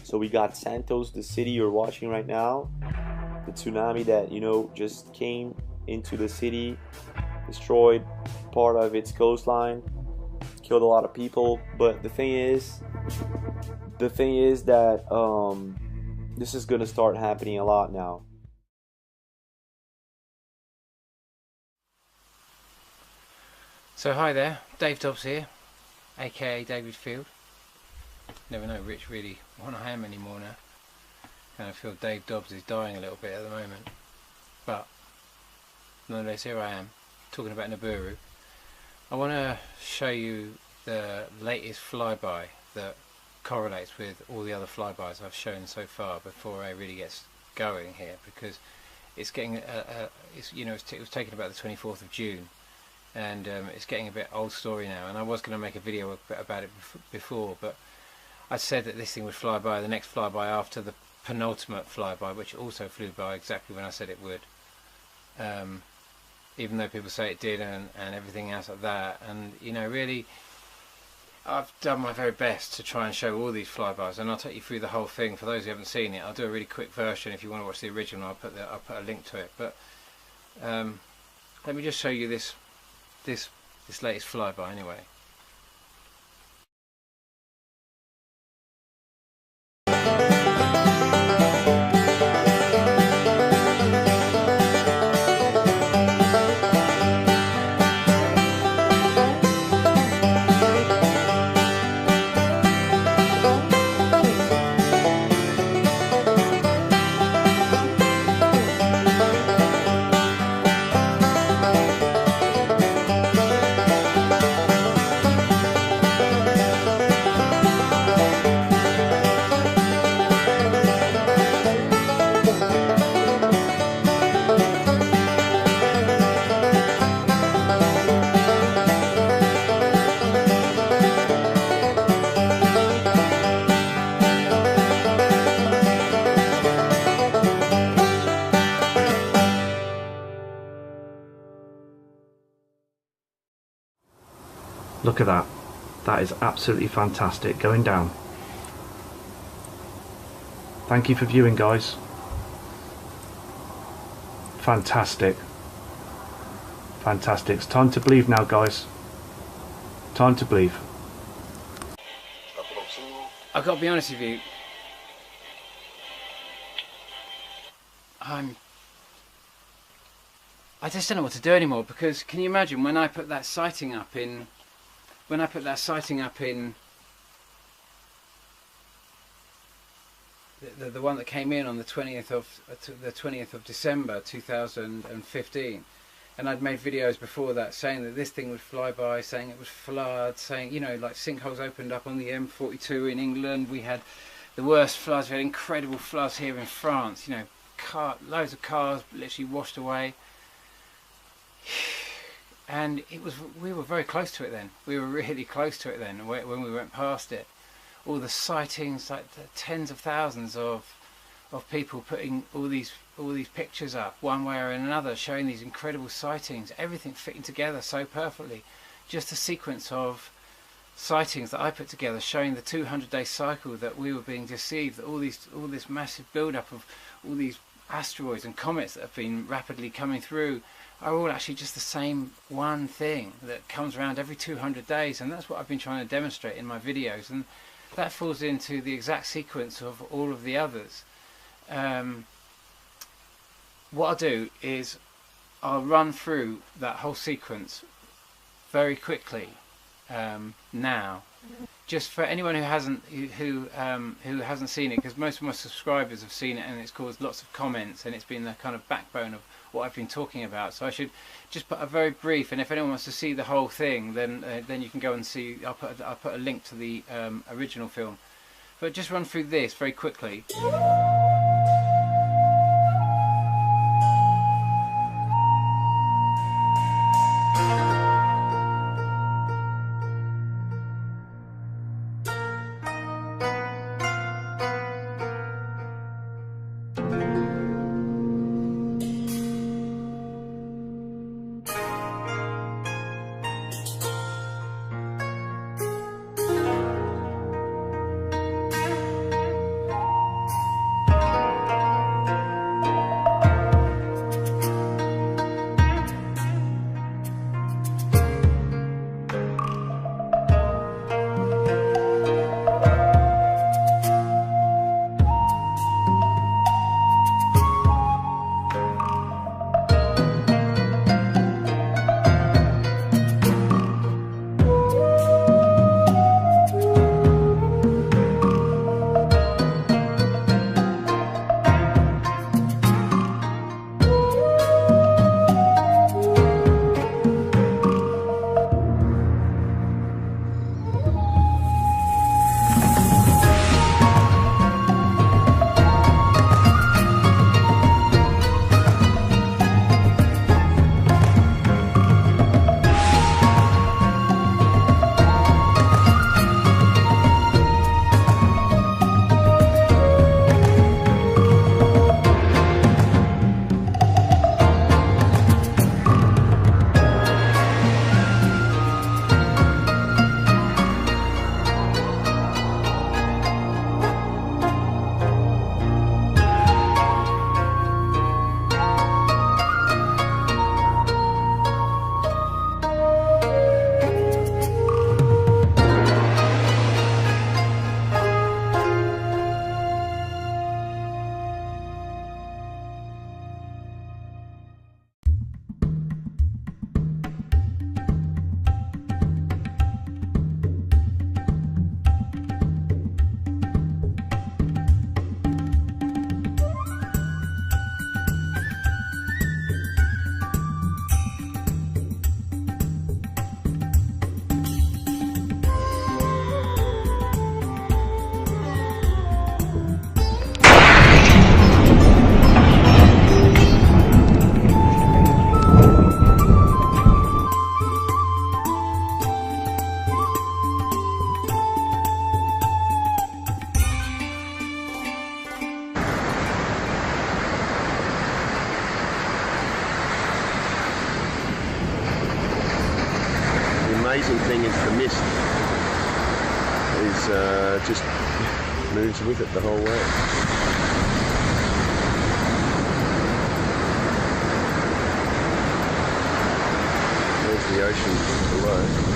So we got Santos, the city you're watching right now, the tsunami that, you know, just came into the city, destroyed part of its coastline, killed a lot of people. But the thing is that this is gonna start happening a lot now. So hi there, Dave Dobbs here, aka David Field. Never know Rich really what I am anymore now. Kind of feel Dave Dobbs is dying a little bit at the moment. But nonetheless, here I am, talking about Nibiru. I want to show you the latest flyby that correlates with all the other flybys I've shown so far before I really get going here, because it's getting, it was taken about the 24th of June. And it's getting a bit old story now, and I was going to make a video about it before, but I said that this thing would fly by, the next flyby after the penultimate flyby, which also flew by exactly when I said it would, even though people say it did, and everything else like that. And you know, really, I've done my very best to try and show all these flybys, and I'll take you through the whole thing. For those who haven't seen it, I'll do a really quick version. If you want to watch the original, I'll put a link to it. But let me just show you this latest flyby anyway. Look at that. That is absolutely fantastic going down. Thank you for viewing, guys. Fantastic. Fantastic. It's time to believe now, guys. Time to believe. I've got to be honest with you. I just don't know what to do anymore, because can you imagine when I put that sighting up in the one that came in on the 20th of December 2015, and I'd made videos before that saying that this thing would fly by, saying it would flood, saying, you know, like sinkholes opened up on the M42 in England, we had the worst floods, we had incredible floods here in France, you know, loads of cars literally washed away. And we were very close to it then. We were really close to it then when we went past it. All the sightings, like the tens of thousands of people putting all these pictures up one way or another, showing these incredible sightings, everything fitting together so perfectly. Just a sequence of sightings that I put together showing the 200-day cycle that we were being deceived, that all this massive build-up of all these asteroids and comets that have been rapidly coming through are all actually just the same one thing that comes around every 200 days, and that's what I've been trying to demonstrate in my videos, and that falls into the exact sequence of all of the others. What I'll do is I'll run through that whole sequence very quickly now, just for anyone who hasn't seen it, because most of my subscribers have seen it and it's caused lots of comments and it's been the kind of backbone of what I've been talking about. So I should just put a very brief, and if anyone wants to see the whole thing, then you can go and see. I'll put a link to the original film, but just run through this very quickly. amazing thing is the mist is just moves with it the whole way. There's the ocean below.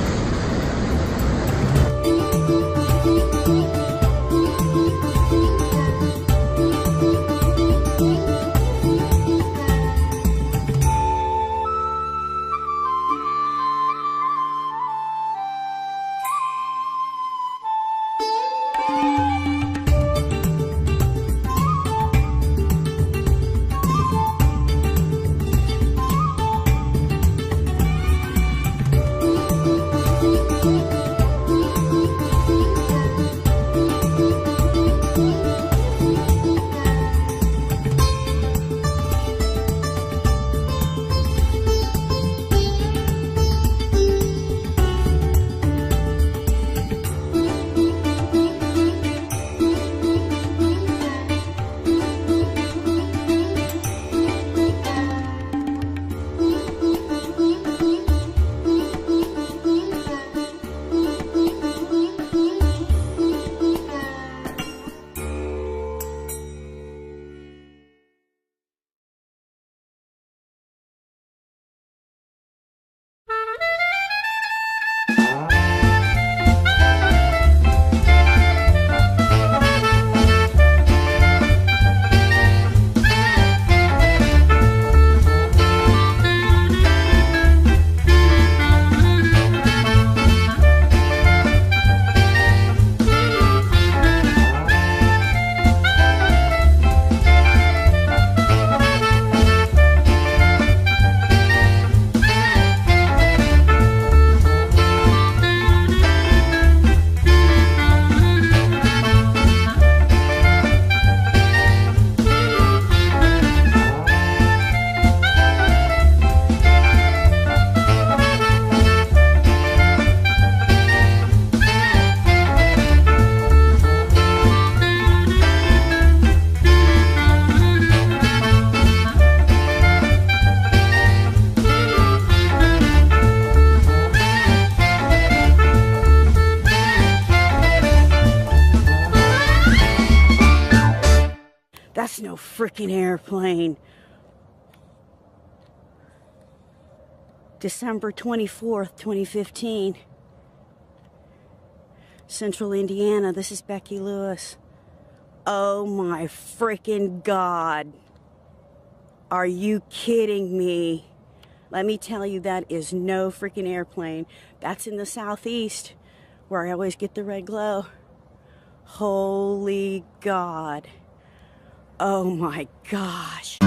That's no freaking airplane. December 24th, 2015. Central Indiana. This is Becky Lewis. Oh my freaking God. Are you kidding me? Let me tell you, that is no freaking airplane. That's in the southeast, where I always get the red glow. Holy God. Oh my gosh.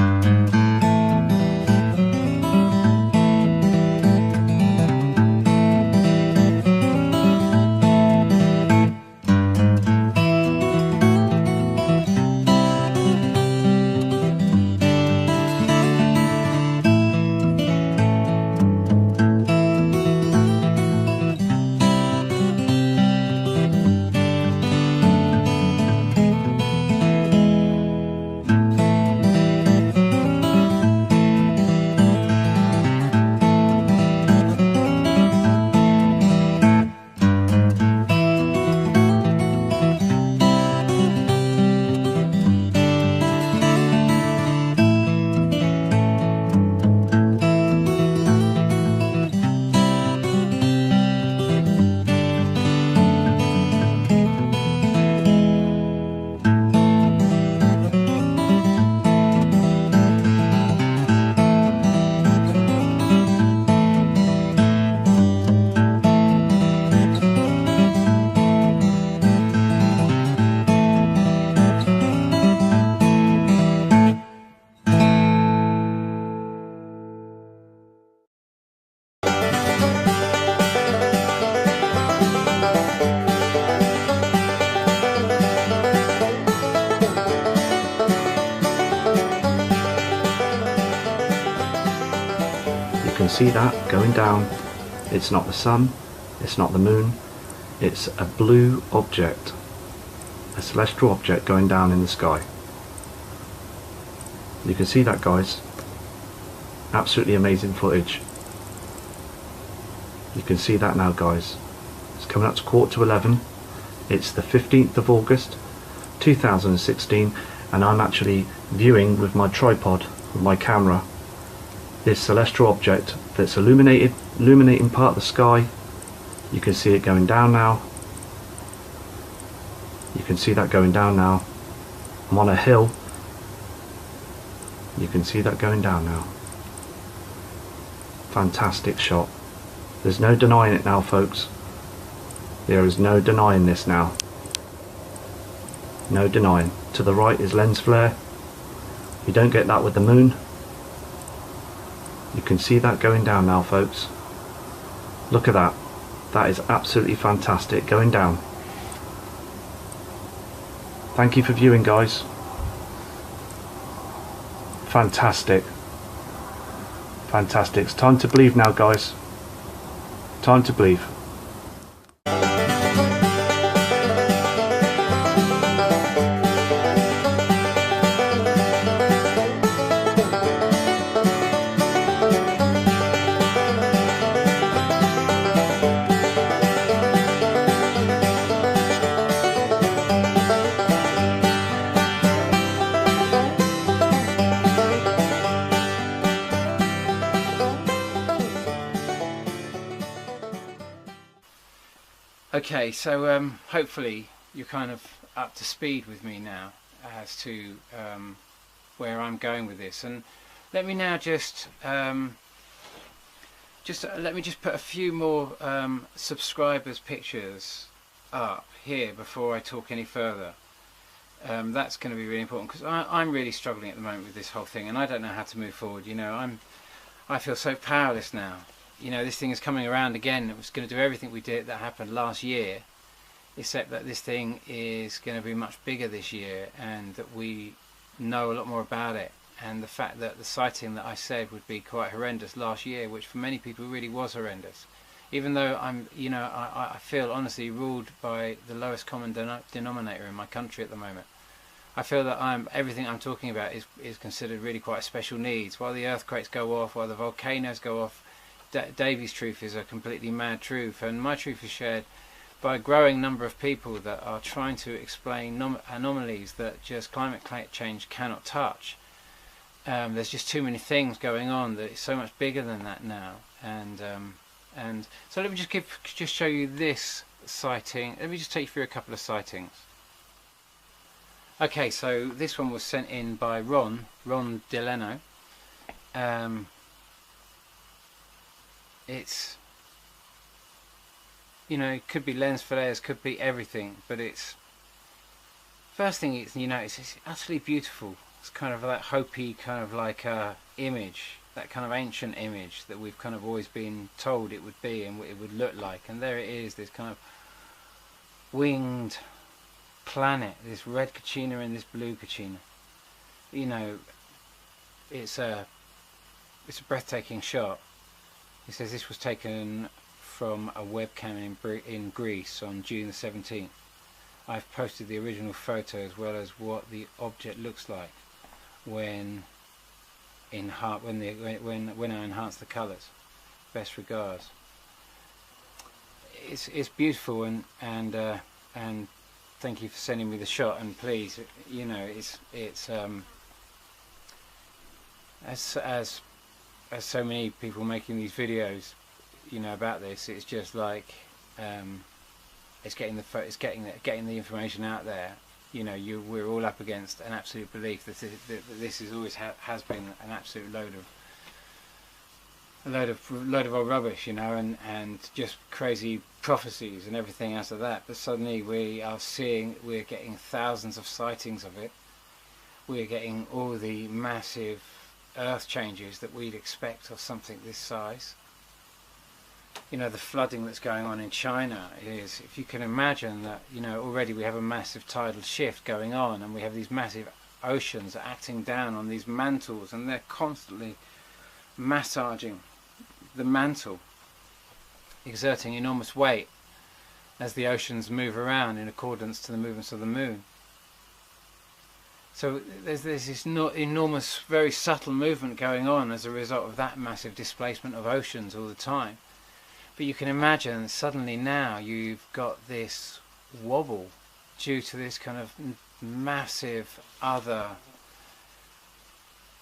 You can see that going down. It's not the sun, it's not the moon, it's a blue object, a celestial object going down in the sky. You can see that, guys. Absolutely amazing footage. You can see that now, guys. It's coming up to 11:15. It's the 15th of August 2016, and I'm actually viewing with my tripod, with my camera, this celestial object that's illuminating part of the sky. You can see it going down now. You can see that going down now. I'm on a hill. You can see that going down now. Fantastic shot. There's no denying it now, folks. There is no denying this now. No denying. To the right is lens flare. You don't get that with the moon. You can see that going down now, folks. Look at that. That is absolutely fantastic going down. Thank you for viewing, guys. Fantastic. Fantastic. It's time to believe now, guys. Time to believe. Okay, so hopefully you're kind of up to speed with me now as to where I'm going with this, and let me now just let me just put a few more subscribers' pictures up here before I talk any further. That's going to be really important, because I'm really struggling at the moment with this whole thing, and I don't know how to move forward. You know, I feel so powerless now. You know, this thing is coming around again. It was going to do everything that happened last year, except that this thing is going to be much bigger this year, and that we know a lot more about it. And the fact that the sighting that I said would be quite horrendous last year, which for many people really was horrendous, even though I feel honestly ruled by the lowest common denominator in my country at the moment. I feel that everything I'm talking about is considered really quite special needs. While the earthquakes go off, while the volcanoes go off, Davy's truth is a completely mad truth, and my truth is shared by a growing number of people that are trying to explain anomalies that just climate change cannot touch. There's just too many things going on that it's so much bigger than that now, and so let me just show you this sighting. Let me just take you through a couple of sightings. Okay, so this one was sent in by Ron Delano. It's, you know, it could be lens flares, could be everything, but it's, first thing it's, you know, it's utterly beautiful. It's kind of that Hopi kind of like image, that kind of ancient image that we've kind of always been told it would be and what it would look like. And there it is, this kind of winged planet, this red Kachina and this blue Kachina. You know, it's a breathtaking shot. He says this was taken from a webcam in Greece on June the 17th. I've posted the original photo as well as what the object looks like when I enhance the colours. Best regards. It's beautiful, and thank you for sending me the shot, and please, you know, it's as so many people making these videos, you know, about this, it's just like it's getting the information out there. You know, we're all up against an absolute belief that this is always has been an absolute load of old rubbish, you know, and just crazy prophecies and everything else of that. But suddenly we're getting thousands of sightings of it. We're getting all the massive earth changes that we'd expect of something this size. You know, the flooding that's going on in China is, if you can imagine that, you know, already we have a massive tidal shift going on, and we have these massive oceans acting down on these mantles, and they're constantly massaging the mantle, exerting enormous weight as the oceans move around in accordance to the movements of the moon. So there's this enormous, very subtle movement going on as a result of that massive displacement of oceans all the time. But you can imagine suddenly now you've got this wobble due to this kind of massive other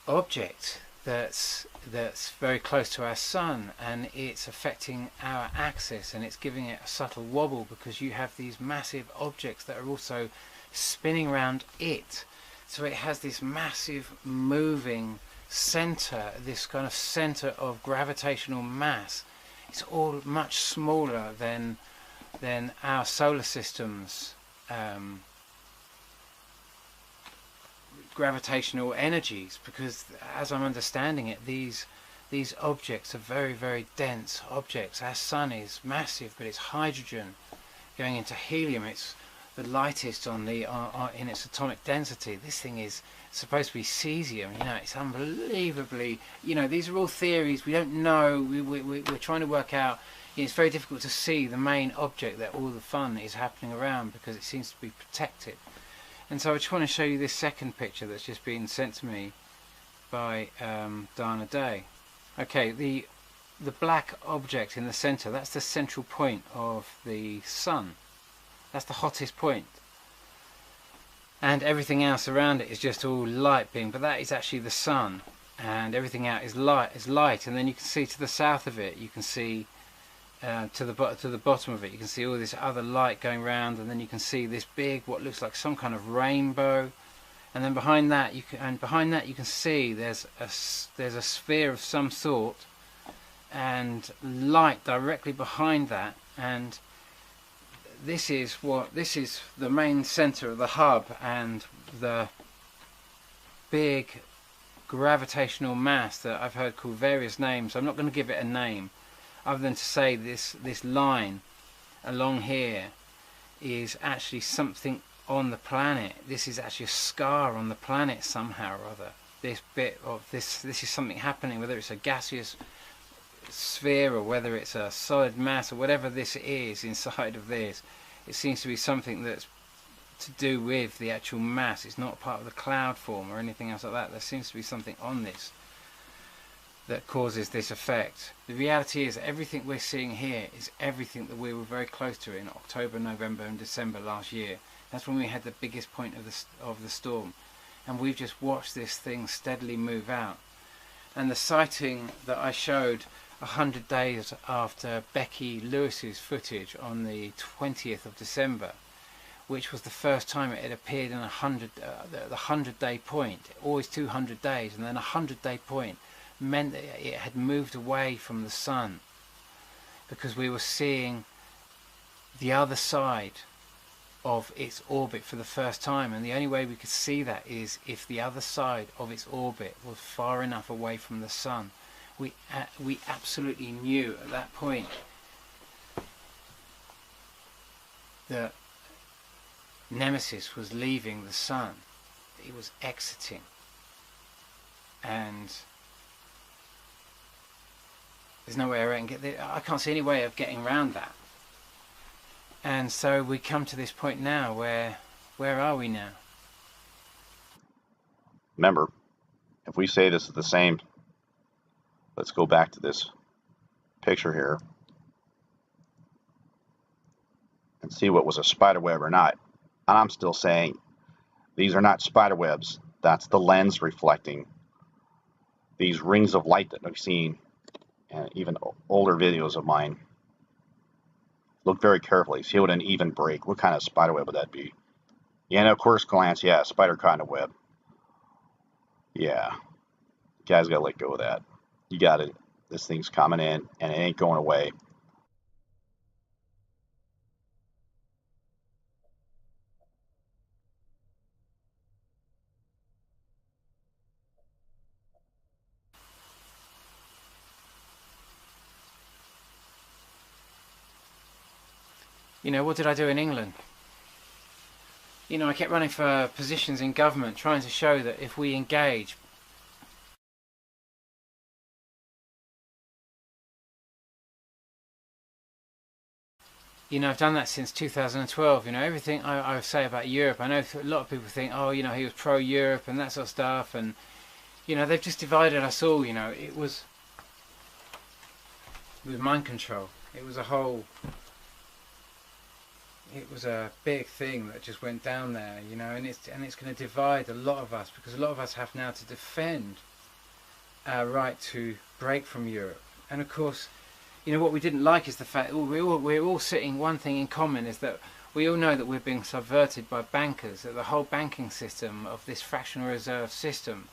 object that's very close to our sun, and it's affecting our axis, and it's giving it a subtle wobble because you have these massive objects that are also spinning around it. So it has this massive moving center, this kind of center of gravitational mass. It's all much smaller than our solar system's gravitational energies, because as I'm understanding it, these objects are very, very dense objects. Our sun is massive, but it's hydrogen going into helium. It's the lightest on the in its atomic density. This thing is supposed to be cesium. You know, it's unbelievably, you know, these are all theories. We don't know. We're trying to work out. You know, it's very difficult to see the main object that all the fun is happening around, because it seems to be protected. And so I just want to show you this second picture that's just been sent to me by Dana Day. Okay, the black object in the center, that's the central point of the sun. That's the hottest point. And everything else around it is just all light beam, but that is actually the sun. And everything out is light. And then you can see to the south of it, you can see to the bottom of it, you can see all this other light going around, and then you can see this big, what looks like some kind of rainbow, and then behind that you can see there's a sphere of some sort, and light directly behind that. And this is the main center of the hub, and the big gravitational mass that I've heard called various names. I'm not going to give it a name, other than to say this line along here is actually something on the planet. This is actually a scar on the planet somehow or other. This bit of this is something happening, whether it's a gaseous sphere or whether it's a solid mass or whatever this is inside of this. It seems to be something that's to do with the actual mass. It's not part of the cloud form or anything else like that. There seems to be something on this that causes this effect. The reality is everything we're seeing here is everything that we were very close to in October, November and December last year. That's when we had the biggest point of the storm, and we've just watched this thing steadily move out. And the sighting that I showed 100 days after Becky Lewis's footage on the 20th of December, which was the first time it had appeared in the 100-day point. Always 200 days, and then a 100-day point meant that it had moved away from the sun, because we were seeing the other side of its orbit for the first time, and the only way we could see that is if the other side of its orbit was far enough away from the sun. We absolutely knew at that point that Nemesis was leaving the sun, it was exiting, and there's no way I can get there. I can't see any way of getting around that. And so we come to this point now where are we now? Remember, if we say this is the same, let's go back to this picture here and see what was a spider web or not. And I'm still saying these are not spider webs. That's the lens reflecting these rings of light that I've seen, and even older videos of mine. Look very carefully. See what an even break. What kind of spider web would that be? Yeah, and of course, glance. Yeah, spider kind of web. Yeah, you guys gotta let go of that. You got it. This thing's coming in, and it ain't going away. You know, what did I do in England? You know, I kept running for positions in government, trying to show that if we engage, you know, I've done that since 2012. You know, everything I say about Europe, I know a lot of people think, oh, you know, he was pro-Europe and that sort of stuff, and you know, they've just divided us all. You know, it was mind control. It was a whole, it was a big thing that just went down there, you know, and it's going to divide a lot of us, because a lot of us have now to defend our right to break from Europe. And of course, you know, what we didn't like is the fact that we're all sitting, one thing in common is that we all know that we're being subverted by bankers, that the whole banking system of this fractional reserve system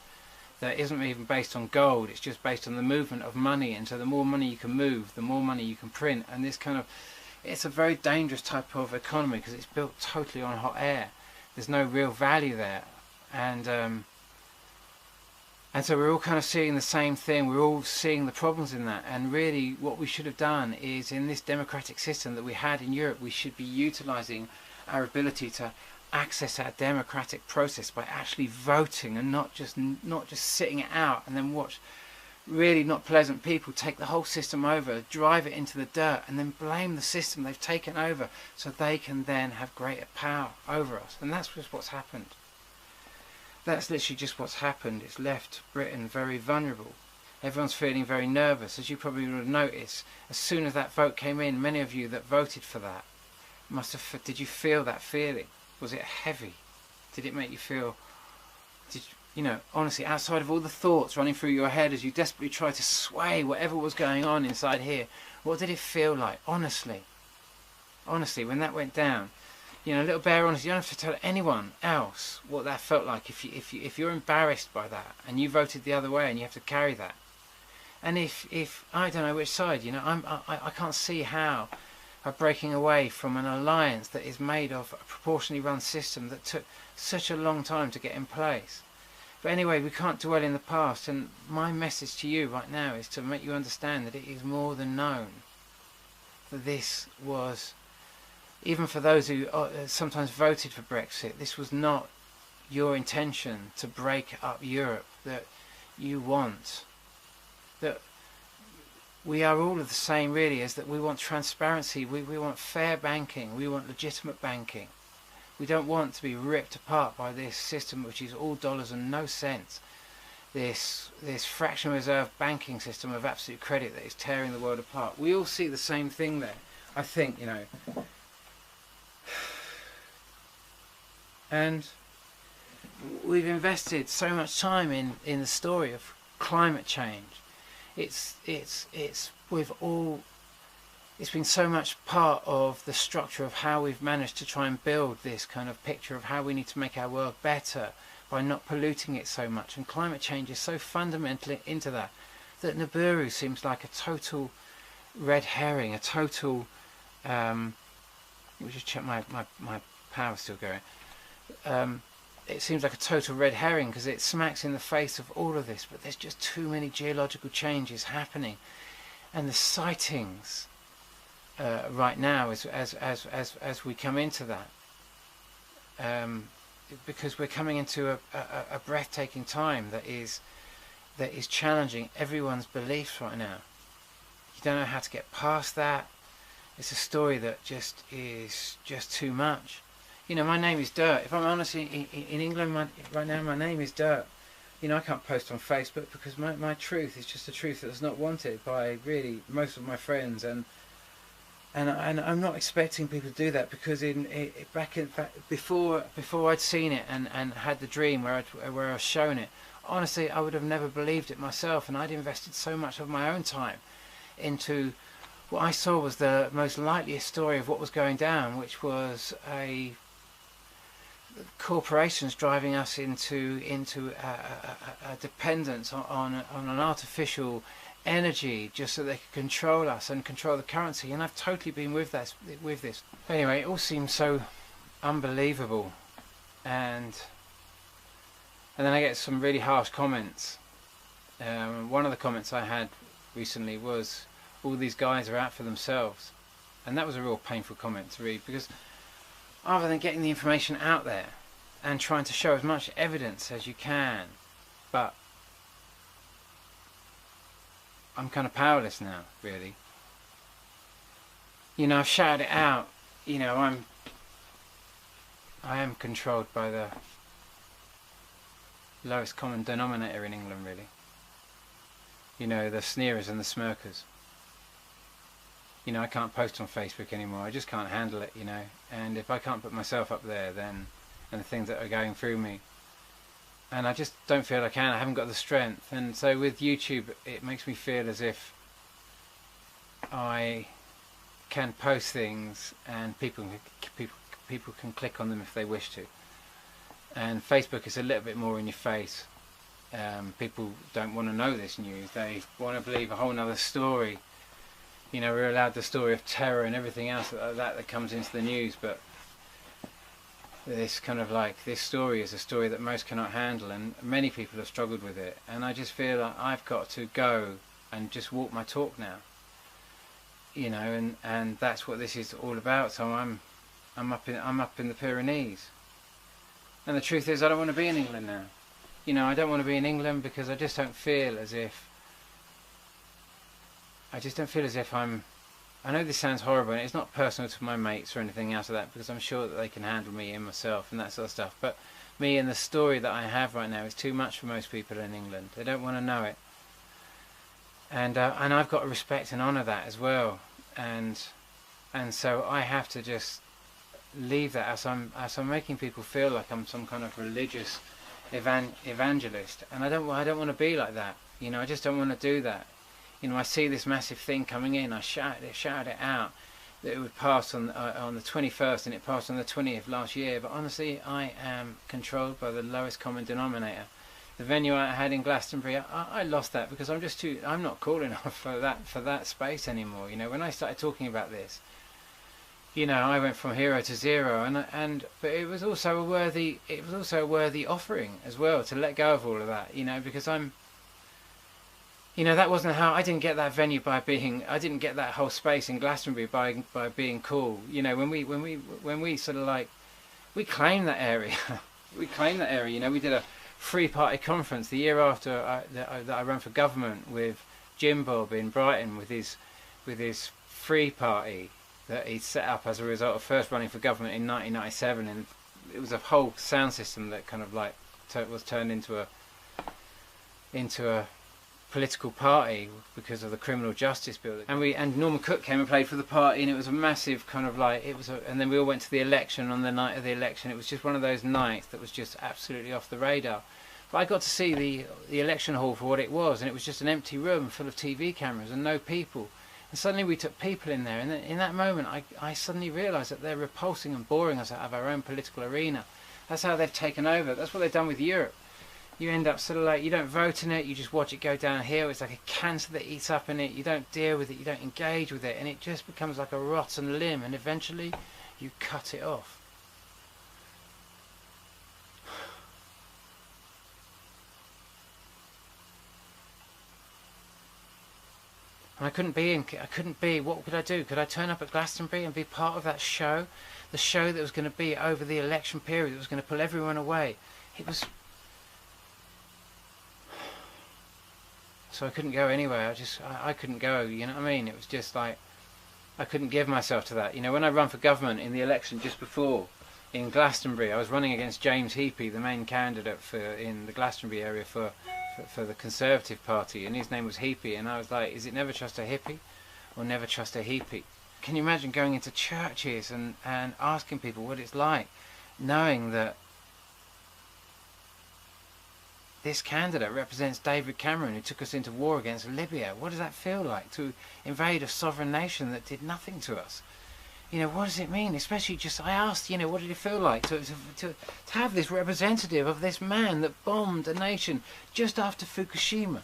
that isn't even based on gold, it's just based on the movement of money, and so the more money you can move, the more money you can print, and this kind of, it's a very dangerous type of economy because it's built totally on hot air. There's no real value there, and so we're all kind of seeing the same thing. We're all seeing the problems in that, and really what we should have done is, in this democratic system that we had in Europe, we should be utilising our ability to access our democratic process by actually voting, and not just sitting it out and then watch really not pleasant people take the whole system over, drive it into the dirt, and then blame the system they've taken over so they can then have greater power over us. And that's just what's happened. That's literally just what's happened. It's left Britain very vulnerable. Everyone's feeling very nervous, as you probably would have noticed. As soon as that vote came in, many of you that voted for that must have. Did you feel that feeling? Was it heavy? Did it make you feel? You know, honestly, outside of all the thoughts running through your head as you desperately try to sway whatever was going on inside here, what did it feel like? Honestly, when that went down, you know, little bare honest. You don't have to tell anyone else what that felt like. If you're embarrassed by that and you voted the other way and you have to carry that, and if I don't know which side, you know, I can't see how by breaking away from an alliance that is made of a proportionally run system that took such a long time to get in place. But anyway, we can't dwell in the past, and my message to you right now is to make you understand that it is more than known that this was, even for those who sometimes voted for Brexit, this was not your intention to break up Europe, that you want, that we are all of the same really, is that we want transparency, we want fair banking, we want legitimate banking. We don't want to be ripped apart by this system which is all dollars and no cents. This fractional reserve banking system of absolute credit that is tearing the world apart. We all see the same thing there, I think, you know. And we've invested so much time in the story of climate change. It's been so much part of the structure of how we've managed to try and build this kind of picture of how we need to make our world better by not polluting it so much. And climate change is so fundamentally into that Nibiru seems like a total red herring, a total... let me just check my power's still going. It seems like a total red herring because it smacks in the face of all of this, but there's just too many geological changes happening. And the sightings right now as we come into that, because we're coming into a breathtaking time that is challenging everyone's beliefs right now. You don't know how to get past that. It's a story that just is just too much. You know, my name is Dirt. If I'm honest, in England right now, my name is Dirt. You know, I can't post on Facebook because my truth is just a truth that's not wanted by really most of my friends, and I'm not expecting people to do that, because before I'd seen it and had the dream where I was shown it, honestly I would have never believed it myself, and I'd invested so much of my own time into what I saw was the most likeliest story of what was going down, which was corporations driving us into a dependence on an artificial energy just so they could control us and control the currency. And I've totally been with this. Anyway, it all seems so unbelievable, and then I get some really harsh comments. One of the comments I had recently was, all these guys are out for themselves, and that was a real painful comment to read, because other than getting the information out there and trying to show as much evidence as you can, but I'm kind of powerless now, really. You know, I've shouted it out. You know, I am controlled by the lowest common denominator in England, really. You know, the sneerers and the smirkers. You know, I can't post on Facebook anymore. I just can't handle it, you know. And if I can't put myself up there, then, and the things that are going through me, and I just don't feel I can. I haven't got the strength. And so with YouTube, it makes me feel as if I can post things and people can click on them if they wish to. And Facebook is a little bit more in your face. People don't want to know this news. They want to believe a whole other story. You know, we're allowed the story of terror and everything else that comes into the news, but this kind of like, this story is a story that most cannot handle, and many people have struggled with it. And I just feel like I've got to go and just walk my talk now. You know, and that's what this is all about. So I'm up in the Pyrenees, and the truth is I don't want to be in England now. You know, I don't want to be in England because I just don't feel as if I'm. I know this sounds horrible, and it's not personal to my mates or anything else like that, because I'm sure that they can handle me and myself and that sort of stuff. But me and the story that I have right now is too much for most people in England. They don't want to know it, and I've got to respect and honour that as well. And so I have to just leave that, as I'm making people feel like I'm some kind of religious evangelist, and I don't want to be like that. You know, I just don't want to do that. You know, I see this massive thing coming in, I shouted it out that it would pass on the 21st, and it passed on the 20th last year. But honestly, I am controlled by the lowest common denominator. The venue I had in Glastonbury, I lost that because I'm not cool enough for that space anymore. You know, when I started talking about this, you know, I went from hero to zero, but it was also a worthy offering as well, to let go of all of that. You know, because you know, that wasn't how I didn't get that venue I didn't get that whole space in Glastonbury by being cool. You know, when we sort of like, we claimed that area, You know, we did a free party conference the year after that I ran for government with Jim Bob in Brighton with his free party that he'd set up as a result of first running for government in 1997, and it was a whole sound system that kind of like was turned into a political party because of the criminal justice bill. And Norman Cook came and played for the party, and it was a massive kind of like, and then we all went to the election. On the night of the election, it was just one of those nights that was just absolutely off the radar. But I got to see the election hall for what it was, and it was just an empty room full of TV cameras and no people. And suddenly we took people in there, and in that moment I suddenly realised that they're repulsing and boring us out of our own political arena. That's how they've taken over. That's what they've done with Europe. You end up sort of like, you don't vote in it, you just watch it go downhill. It's like a cancer that eats up in it. You don't deal with it, you don't engage with it, and it just becomes like a rotten limb, and eventually you cut it off. And I couldn't be, what could I do? Could I turn up at Glastonbury and be part of that show? The show that was going to be over the election period, that was going to pull everyone away. It was... So I couldn't go anywhere. I couldn't go, you know what I mean? It was just like, I couldn't give myself to that. You know, when I ran for government in the election just before, in Glastonbury, I was running against James Heapy, the main candidate in the Glastonbury area for the Conservative Party, and his name was Heapy, and I was like, is it never trust a hippie or never trust a Heapy? Can you imagine going into churches and asking people what it's like, knowing that this candidate represents David Cameron, who took us into war against Libya? What does that feel like, to invade a sovereign nation that did nothing to us? You know, what does it mean? Especially just, I asked, you know, what did it feel like to have this representative of this man that bombed a nation just after Fukushima?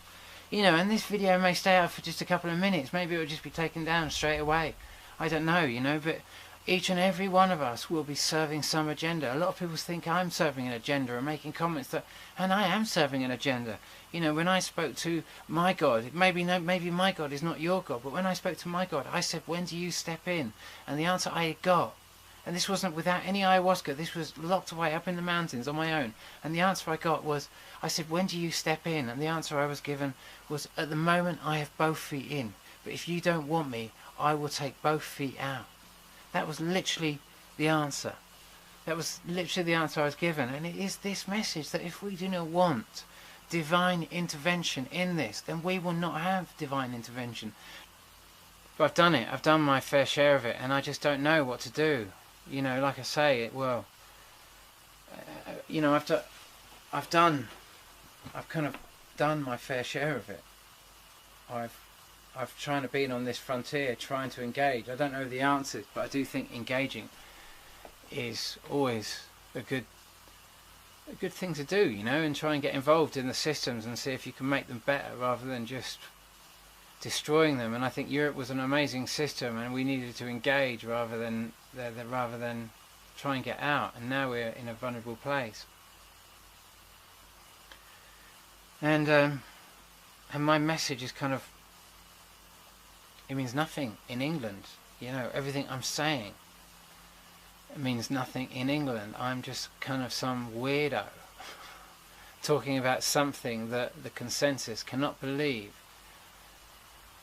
You know, and this video may stay out for just a couple of minutes. Maybe it will just be taken down straight away. I don't know, you know, but each and every one of us will be serving some agenda. A lot of people think I'm serving an agenda and making comments that, and I am serving an agenda. You know, when I spoke to my God, maybe my God is not your God, but when I spoke to my God, I said, when do you step in? And the answer I got, and this wasn't without any ayahuasca, this was locked away up in the mountains on my own, and the answer I got was, I said, when do you step in? And the answer I was given was, at the moment I have both feet in, but if you don't want me, I will take both feet out. That was literally the answer. That was literally the answer I was given. And it is this message that if we do not want divine intervention in this, then we will not have divine intervention. But I've done it. I've done my fair share of it, and I just don't know what to do. You know, like I say, you know, I've kind of done my fair share of it. I've trying to be on this frontier, trying to engage. I don't know the answers, but I do think engaging is always a good thing to do, you know, and try and get involved in the systems and see if you can make them better rather than just destroying them. And I think Europe was an amazing system, and we needed to engage rather than try and get out. And now we're in a vulnerable place. And my message is kind of, it means nothing in England. You know, everything I'm saying, it means nothing in England. I'm just kind of some weirdo talking about something that the consensus cannot believe.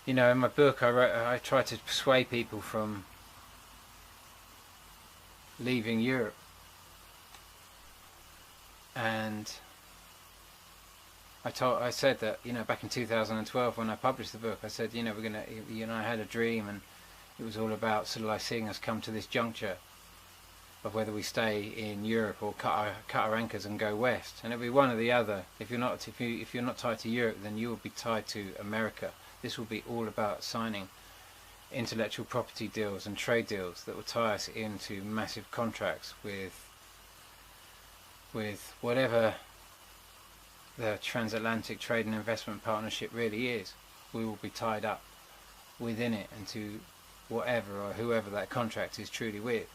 You know, in my book I try to persuade people from leaving Europe. And I said that, you know, back in 2012 when I published the book, I said, you know, I had a dream, and it was all about sort of like seeing us come to this juncture of whether we stay in Europe or cut our anchors and go west, and it'll be one or the other. If you're not tied to Europe, then you will be tied to America. This will be all about signing intellectual property deals and trade deals that will tie us into massive contracts with whatever the transatlantic trade and investment partnership really is. We will be tied up within it and to whatever or whoever that contract is truly with.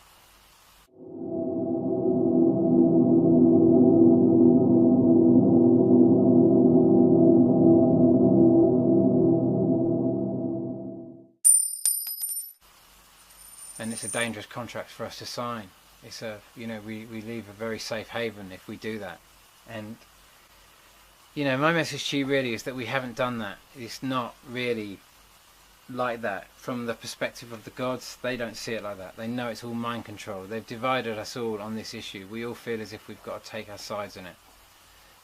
And it's a dangerous contract for us to sign. It's a, you know, we leave a very safe haven if we do that. And, you know, my message to you really is that we haven't done that. It's not really like that. From the perspective of the gods, they don't see it like that. They know it's all mind control. They've divided us all on this issue. We all feel as if we've got to take our sides in it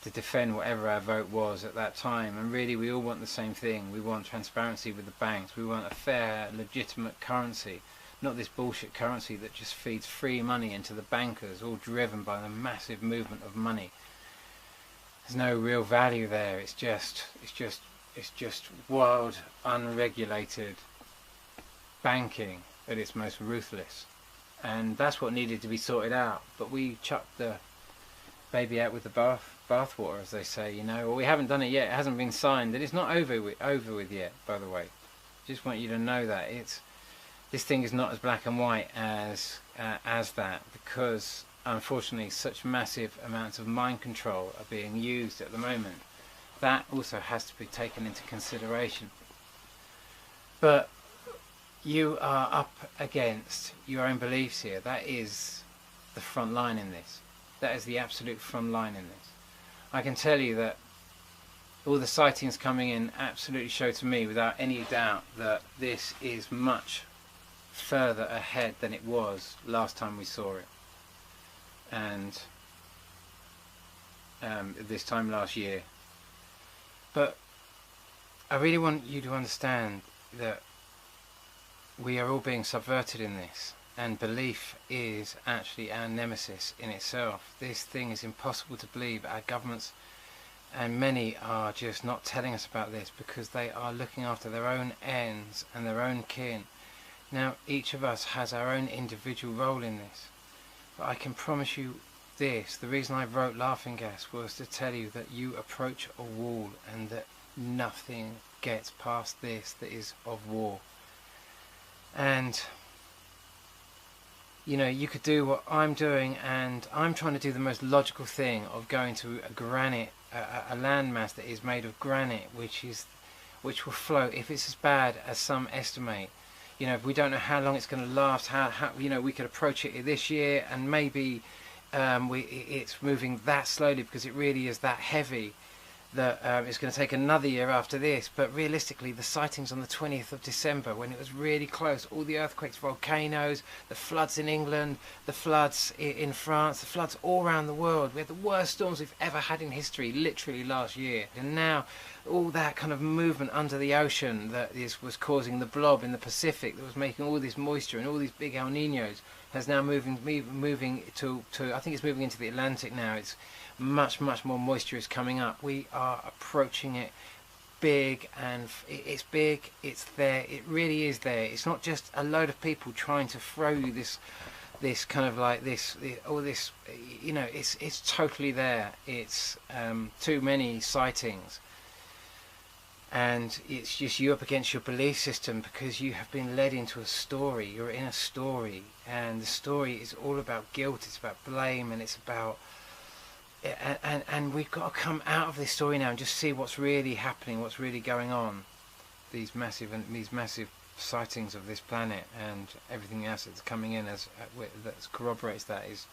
to defend whatever our vote was at that time. And really we all want the same thing. We want transparency with the banks. We want a fair, legitimate currency. Not this bullshit currency that just feeds free money into the bankers, all driven by the massive movement of money. There's no real value there. It's just wild, unregulated banking at its most ruthless. And that's what needed to be sorted out. But we chucked the baby out with the bathwater, as they say, you know. Well, we haven't done it yet. It hasn't been signed, and it's not over with yet, by the way. Just want you to know that this thing is not as black and white as that, because unfortunately such massive amounts of mind control are being used at the moment. That also has to be taken into consideration. But you are up against your own beliefs here. That is the front line in this. That is the absolute front line in this. I can tell you that all the sightings coming in absolutely show to me without any doubt that this is much further ahead than it was last time we saw it, and this time last year. But I really want you to understand that we are all being subverted in this, and belief is actually our nemesis in itself. This thing is impossible to believe. Our governments and many are just not telling us about this because they are looking after their own ends and their own kin. Now, each of us has our own individual role in this, but I can promise you this, the reason I wrote Laughing Gas was to tell you that you approach a wall and that nothing gets past this that is of war. And, you know, you could do what I'm doing, and I'm trying to do the most logical thing of going to a landmass that is made of granite, which will float, if it's as bad as some estimate. You know, if we don't know how long it's going to last, how you know, we could approach it this year, and maybe it's moving that slowly because it really is that heavy that it's going to take another year after this. But realistically, the sightings on the 20th of December, when it was really close, all the earthquakes, volcanoes, the floods in England, the floods in France, the floods all around the world. We had the worst storms we've ever had in history, literally last year. And now all that kind of movement under the ocean that was causing the blob in the Pacific, that was making all this moisture and all these big El Ninos, has now moving to I think it's moving into the Atlantic now. It's much more moisture is coming up. We are approaching it big, and it's big, it's there, it really is there. It's not just a load of people trying to throw you this kind of like this, all this, you know, it's totally there. It's too many sightings, and it's just you up against your belief system, because you have been led into a story. You're in a story, and the story is all about guilt, it's about blame, and it's about, and we've got to come out of this story now and just see what's really happening, what's really going on. These massive sightings of this planet and everything else that's coming in that corroborates that is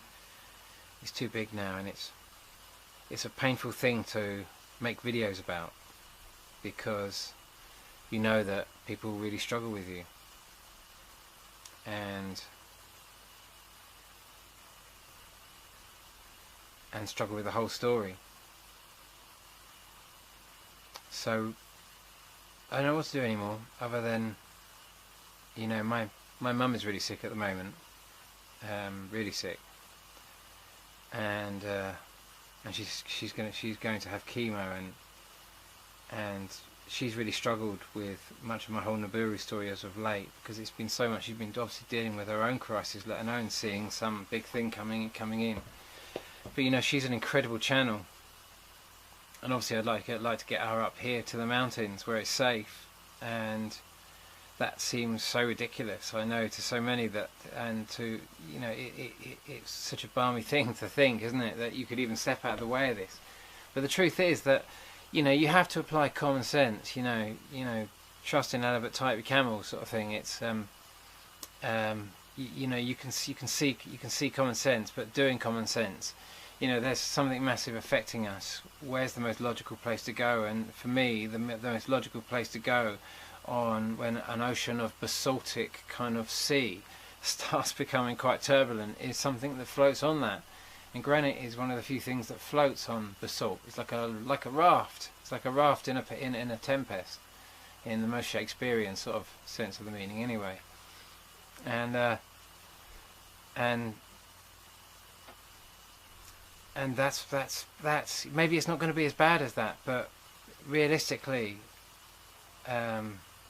too big now, and it's a painful thing to make videos about, because you know that people really struggle with you, and struggle with the whole story. So I don't know what to do anymore, other than, you know, my mum is really sick at the moment, really sick, and she's going to have chemo, and she's really struggled with much of my whole Nibiru story as of late, because it's been so much. She's been obviously dealing with her own crisis, let alone seeing some big thing coming in. But you know, she's an incredible channel, and obviously I'd like to get her up here to the mountains where it's safe, and that seems so ridiculous, I know, to so many, that, and to, you know, it's such a balmy thing to think, isn't it, that you could even step out of the way of this. But the truth is that, you know, you have to apply common sense, you know, trust in Allah but tight with camel sort of thing. It's you know, you can see common sense, but doing common sense, you know, there's something massive affecting us. Where's the most logical place to go? And for me, the most logical place to go on when an ocean of basaltic kind of sea starts becoming quite turbulent is something that floats on that. And granite is one of the few things that floats on basalt. It's like a raft. It's like a raft in a tempest, in the most Shakespearean sort of sense of the meaning, anyway. And that's maybe it's not going to be as bad as that, but realistically,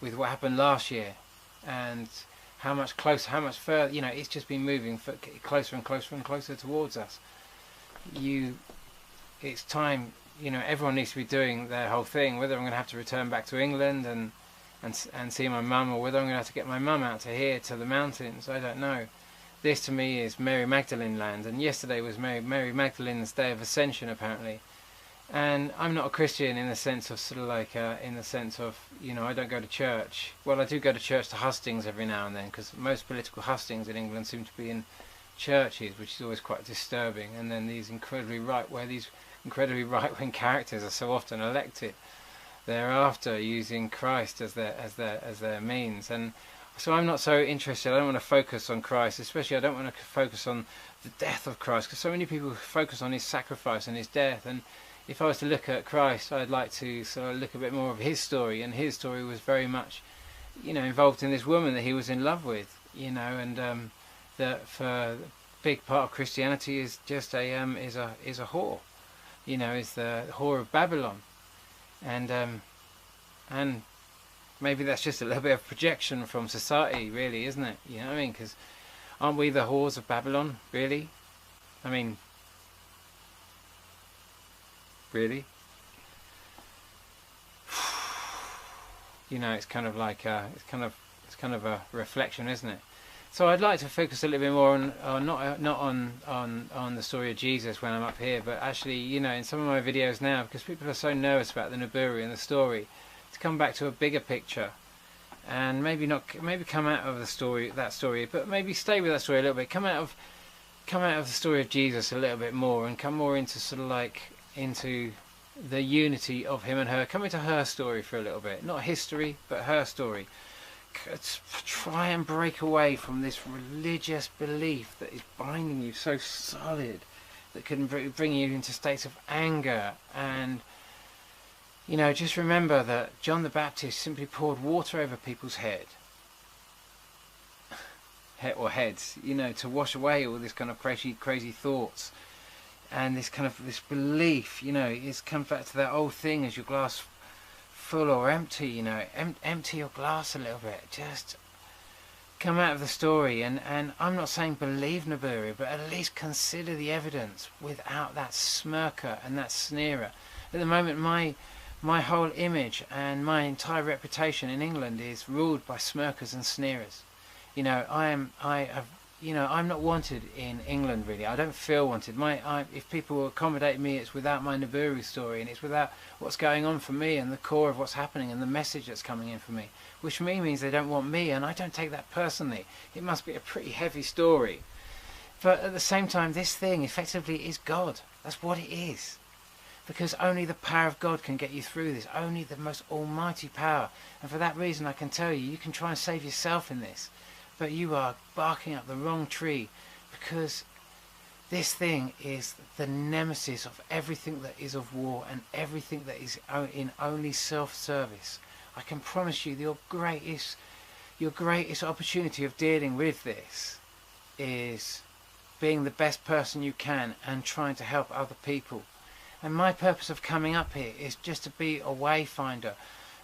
with what happened last year, and how much further, you know, it's just been moving closer and closer and closer towards us. It's time, you know, everyone needs to be doing their whole thing, whether I'm going to have to return back to England and see my mum, or whether I'm going to have to get my mum out to here, to the mountains, I don't know. This to me is Mary Magdalene land, and yesterday was Mary Magdalene's day of ascension, apparently. And I'm not a Christian in the sense of sort of like, in the sense of, you know, I don't go to church. Well, I do go to church to hustings every now and then, because most political hustings in England seem to be in churches, which is always quite disturbing. And then these incredibly right-wing characters are so often elected thereafter, using Christ as their means. And so I'm not so interested. I don't want to focus on Christ, especially I don't want to focus on the death of Christ, because so many people focus on his sacrifice and his death. And if I was to look at Christ, I'd like to sort of look a bit more of his story, and his story was very much, you know, involved in this woman that he was in love with, you know, and that for a big part of Christianity is just a whore, you know, is the whore of Babylon, and maybe that's just a little bit of projection from society, really, isn't it? You know what I mean? Because aren't we the whores of Babylon, really? I mean, really? You know, it's kind of like it's kind of a reflection, isn't it? So I'd like to focus a little bit more on not on the story of Jesus when I'm up here, but actually, you know, in some of my videos now, because people are so nervous about the Nibiru and the story, to come back to a bigger picture, and maybe come out of that story, but maybe stay with that story a little bit. Come out of the story of Jesus a little bit more, and come more into sort of like into the unity of him and her. Come into her story for a little bit, not history, but her story. Try and break away from this religious belief that is binding you so solid, that can bring you into states of anger and You know, just remember that John the Baptist simply poured water over people's heads, you know, to wash away all this kind of crazy thoughts and this belief. You know, it comes back to that old thing: is your glass full or empty? You know, empty your glass a little bit. Just come out of the story, and I'm not saying believe Nibiru, but at least consider the evidence without that smirker and that sneerer. At the moment, my whole image and my entire reputation in England is ruled by smirkers and sneerers. You know, I'm not wanted in England, really. I don't feel wanted. If people accommodate me, it's without my Nibiru story, and it's without what's going on for me and the core of what's happening and the message that's coming in for me, which means they don't want me, and I don't take that personally. It must be a pretty heavy story. But at the same time, this thing effectively is God. That's what it is. Because only the power of God can get you through this. Only the most almighty power. And for that reason, I can tell you, you can try and save yourself in this, but you are barking up the wrong tree, because this thing is the nemesis of everything that is of war and everything that is in only self-service. I can promise you, your greatest opportunity of dealing with this is being the best person you can and trying to help other people. And my purpose of coming up here is just to be a wayfinder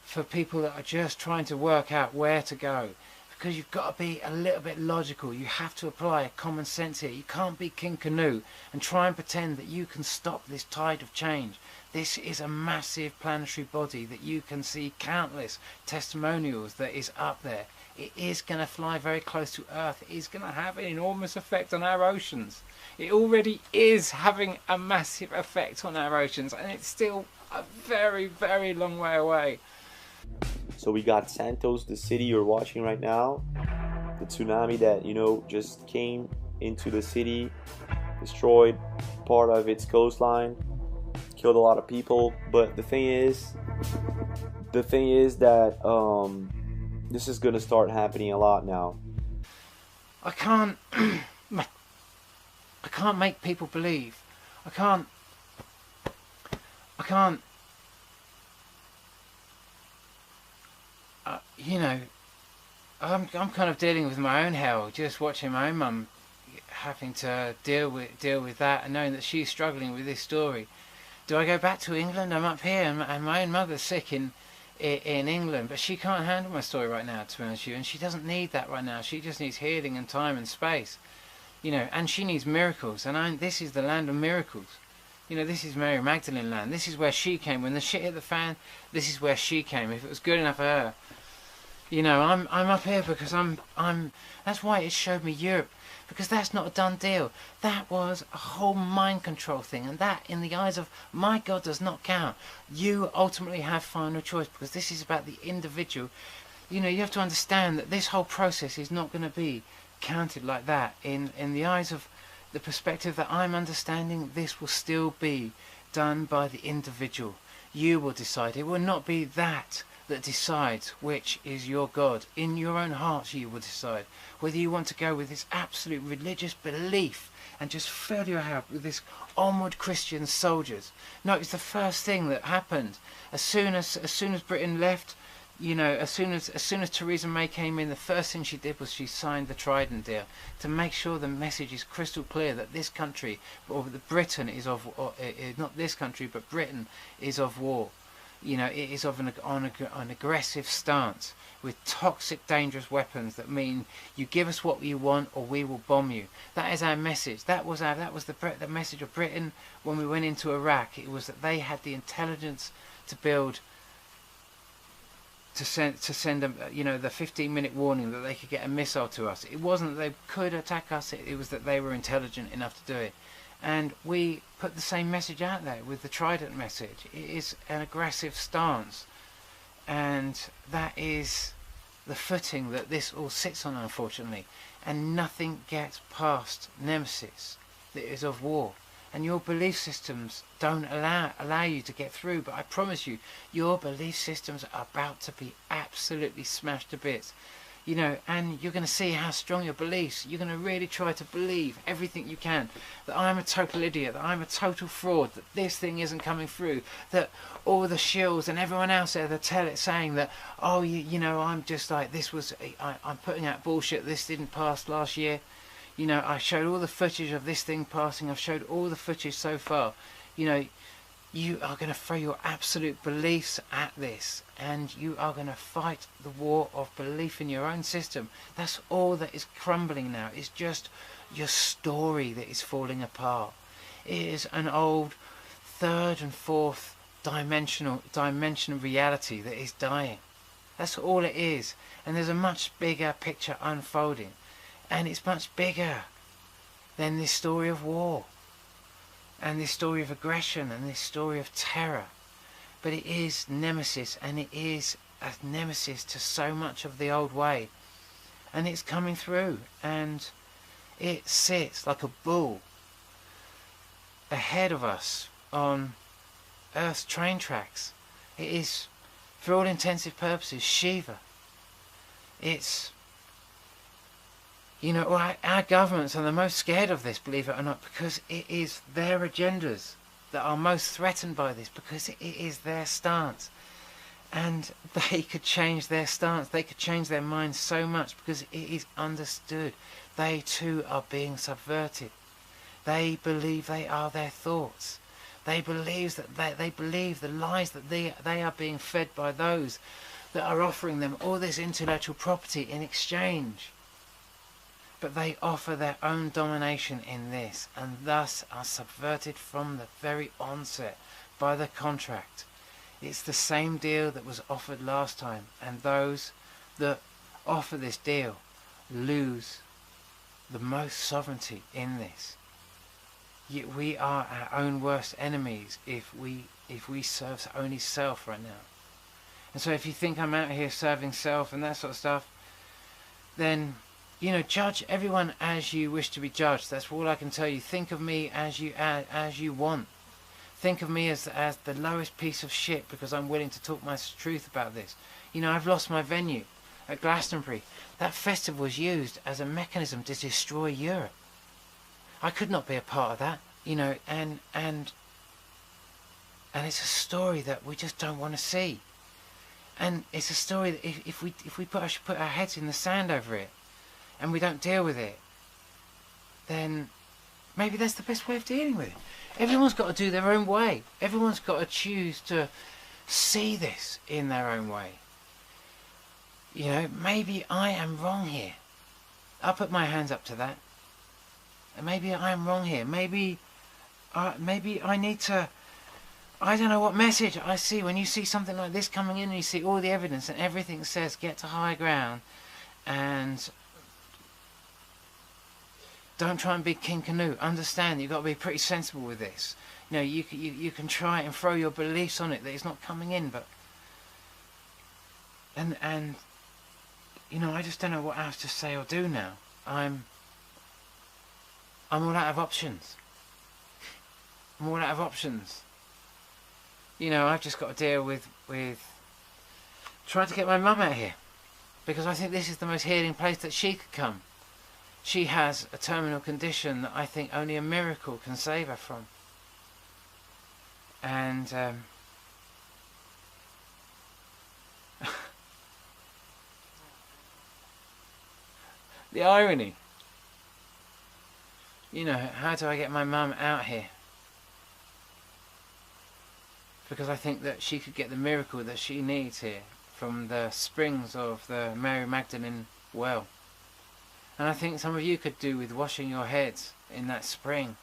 for people that are just trying to work out where to go. Because you've got to be a little bit logical. You have to apply common sense here. You can't be King Canute and try and pretend that you can stop this tide of change. This is a massive planetary body that you can see countless testimonials that is up there. It is going to fly very close to Earth. It is going to have an enormous effect on our oceans. It already is having a massive effect on our oceans, and it's still a very, very long way away. So we got Santos, the city you're watching right now. The tsunami that, you know, just came into the city, destroyed part of its coastline, killed a lot of people. But the thing is that this is gonna start happening a lot now. I can't make people believe. I can't you know, I'm kind of dealing with my own hell, just watching my own mum having to deal with that, and knowing that she's struggling with this story. Do I go back to England? I'm up here, and my own mother's sick in England, but she can't handle my story right now, to be honest with you, and she doesn't need that right now. She just needs healing and time and space, you know, and she needs miracles, and this is the land of miracles. You know, this is Mary Magdalene land. This is where she came. When the shit hit the fan, this is where she came. If it was good enough for her. You know, I'm up here because that's why it showed me Europe, because that's not a done deal. That was a whole mind control thing, and that, in the eyes of my God, does not count. You ultimately have final choice, because this is about the individual. You know, you have to understand that this whole process is not going to be counted like that. In the eyes of the perspective that I'm understanding, this will still be done by the individual. You will decide. It will not be that decides which is your God. In your own hearts you will decide whether you want to go with this absolute religious belief and just fill your house with this onward Christian soldiers. No, it's the first thing that happened. As soon as Britain left, you know, as soon as Theresa May came in, the first thing she did was she signed the Trident deal to make sure the message is crystal clear that this country, or that Britain is of, not this country, but Britain is of war. You know, it is of an aggressive stance with toxic, dangerous weapons that mean you give us what you want or we will bomb you. That is our message. That was the message of Britain when we went into Iraq. It was that they had the intelligence to build, to send them, you know, the 15-minute warning that they could get a missile to us. It wasn't that they could attack us. It was that they were intelligent enough to do it. And we put the same message out there with the Trident message. It is an aggressive stance, and that is the footing that this all sits on, unfortunately. And nothing gets past nemesis that is of war. And your belief systems don't allow you to get through. But I promise you, your belief systems are about to be absolutely smashed to bits. You know, and you're going to see how strong your beliefs. You're going to really try to believe everything you can, that I'm a total idiot, that I'm a total fraud, that this thing isn't coming through, that all the shills and everyone else there that saying that, oh, you know, I'm just like, this was, I'm putting out bullshit, this didn't pass last year. You know, I showed all the footage of this thing passing, I've showed all the footage so far. You know, you are going to throw your absolute beliefs at this, and you are going to fight the war of belief in your own system. That's all that is crumbling now. It's just your story that is falling apart. It is an old third and fourth dimension reality that is dying. That's all it is. And there's a much bigger picture unfolding, and it's much bigger than this story of war, and this story of aggression, and this story of terror. But it is nemesis, and it is a nemesis to so much of the old way. And it's coming through, and it sits like a bull ahead of us on Earth's train tracks. It is, for all intensive purposes, Shiva. It's, you know, our governments are the most scared of this, believe it or not, because it is their agendas that are most threatened by this, because it is their stance. And they could change their stance, they could change their minds so much, because it is understood. They too are being subverted. They believe they are their thoughts. They believe that they believe the lies that they are being fed by those that are offering them all this intellectual property in exchange. But they offer their own domination in this, and thus are subverted from the very onset by the contract. It's the same deal that was offered last time, and those that offer this deal lose the most sovereignty in this. Yet we are our own worst enemies if we serve only self right now. And so if you think I'm out here serving self and that sort of stuff, then, you know, judge everyone as you wish to be judged. That's all I can tell you. Think of me as you want. Think of me as the lowest piece of shit, because I'm willing to talk my truth about this. You know, I've lost my venue at Glastonbury. That festival was used as a mechanism to destroy Europe. I could not be a part of that, you know, and it's a story that we just don't want to see. And it's a story that if we put our heads in the sand over it, and we don't deal with it, then maybe that's the best way of dealing with it. Everyone's got to do their own way. Everyone's got to choose to see this in their own way. You know, maybe I am wrong here. I'll put my hands up to that. And maybe I am wrong here. Maybe I need to, I don't know what message I see when you see something like this coming in and you see all the evidence and everything says get to high ground and don't try and be King Canute. Understand you've got to be pretty sensible with this. You know, you can try and throw your beliefs on it that it's not coming in, but and you know, I just don't know what else to say or do now. I'm all out of options. I'm all out of options. You know, I've just got to deal with trying to get my mum out here, because I think this is the most healing place that she could come. She has a terminal condition that I think only a miracle can save her from. And the irony. You know, how do I get my mum out here? Because I think that she could get the miracle that she needs here from the springs of the Mary Magdalene well. And I think some of you could do with washing your heads in that spring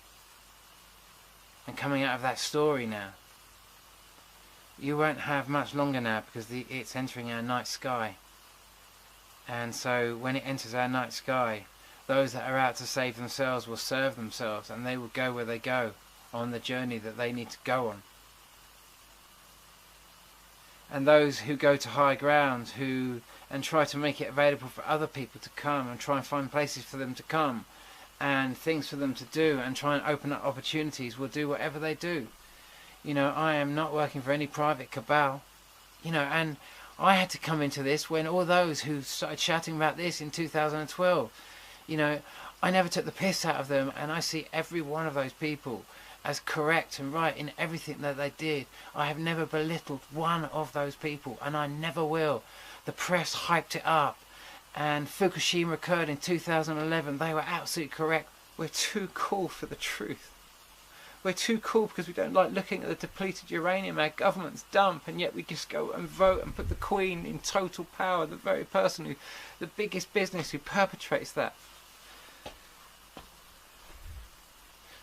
and coming out of that story now. You won't have much longer now, because it's entering our night sky. And so when it enters our night sky, those that are out to save themselves will serve themselves, and they will go where they go on the journey that they need to go on. And those who go to high ground and try to make it available for other people to come and try and find places for them to come and things for them to do and try and open up opportunities will do whatever they do. You know, I am not working for any private cabal. You know, and I had to come into this when all those who started shouting about this in 2012, you know, I never took the piss out of them, and I see every one of those people as correct and right in everything that they did. I have never belittled one of those people, and I never will. The press hyped it up, and Fukushima occurred in 2011. They were absolutely correct. We're too cool for the truth. We're too cool because we don't like looking at the depleted uranium our governments dump, and yet we just go and vote and put the Queen in total power, the very person who, the biggest business who perpetrates that.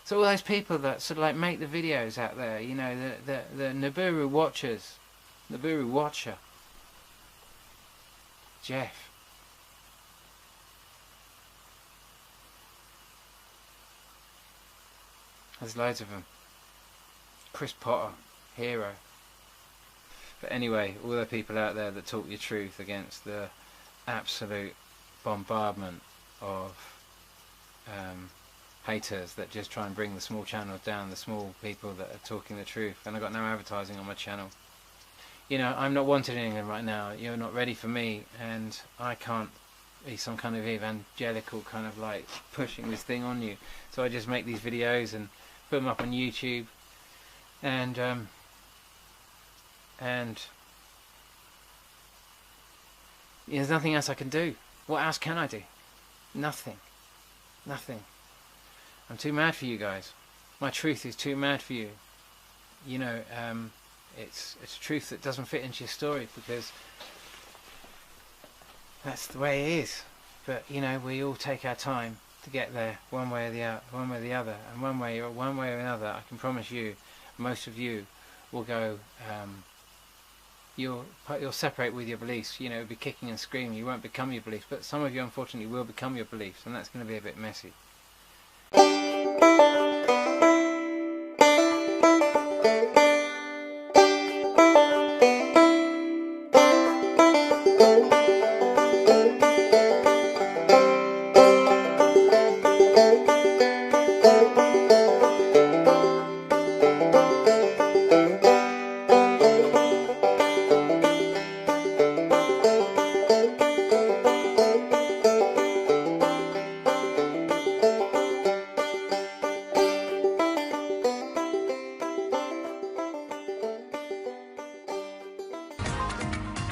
So all those people that sort of like make the videos out there, you know, the Nibiru watchers, Nibiru watcher, Jeff. There's loads of them. Chris Potter, hero. But anyway, all the people out there that talk your truth against the absolute bombardment of haters that just try and bring the small channels down, the small people that are talking the truth. And I've got no advertising on my channel. You know, I'm not wanted in England right now. You're not ready for me, and I can't be some kind of evangelical kind of like pushing this thing on you. So I just make these videos and put them up on YouTube, and there's nothing else I can do. What else can I do? Nothing. Nothing. I'm too mad for you guys. My truth is too mad for you. You know, it's a truth that doesn't fit into your story because that's the way it is. But you know, we all take our time to get there, one way or the other, and one way or another. I can promise you, most of you will go. You'll separate with your beliefs. You know, be kicking and screaming. You won't become your beliefs, but some of you, unfortunately, will become your beliefs, and that's going to be a bit messy.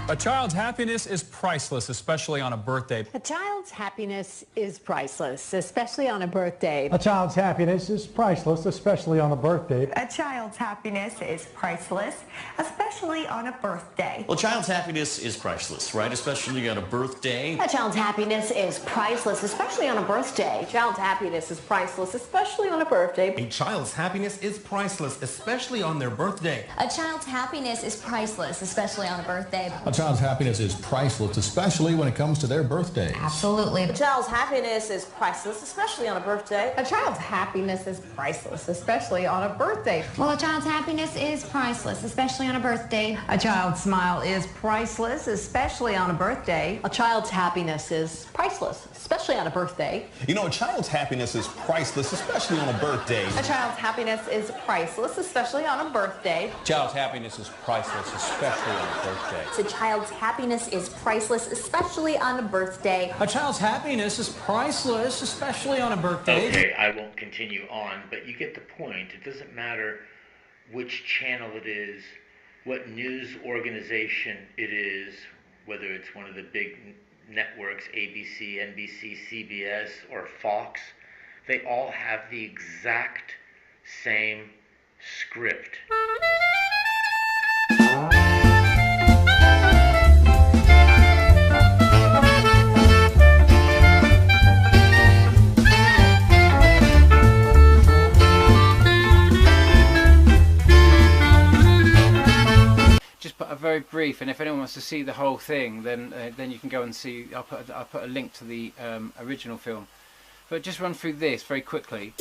A child's happiness is priceless, especially on a birthday. A child's happiness is priceless, especially on a birthday. A child's happiness is priceless, especially on a birthday. A child's happiness is priceless, especially on a birthday. Well, a child's happiness is priceless, right? Especially on a birthday. A child's happiness is priceless, especially on a birthday. A child's happiness is priceless, especially on a birthday. A child's happiness is priceless, especially on their birthday. A child's happiness is priceless, especially on a birthday. A child's happiness is priceless, especially when it comes to their birthday. Absolutely. A child's happiness is priceless, especially on a birthday. A child's happiness is priceless, especially on a birthday. Well, a child's happiness is priceless, especially on a birthday. A child's smile is priceless, especially on a birthday. A child's happiness is priceless, especially on a birthday. You know, a child's happiness is priceless, especially on a birthday. A child's happiness is priceless, especially on a birthday. A child's happiness is priceless, especially on a birthday. A child's happiness is priceless, especially on a birthday. A child's happiness is priceless, especially on a birthday. Okay, I won't continue on, but you get the point. It doesn't matter which channel it is, what news organization it is, whether it's one of the big networks, ABC, NBC, CBS, or Fox. They all have the exact same script. Just put a very brief, and if anyone wants to see the whole thing, then you can go and see. I'll put a link to the original film, but just run through this very quickly.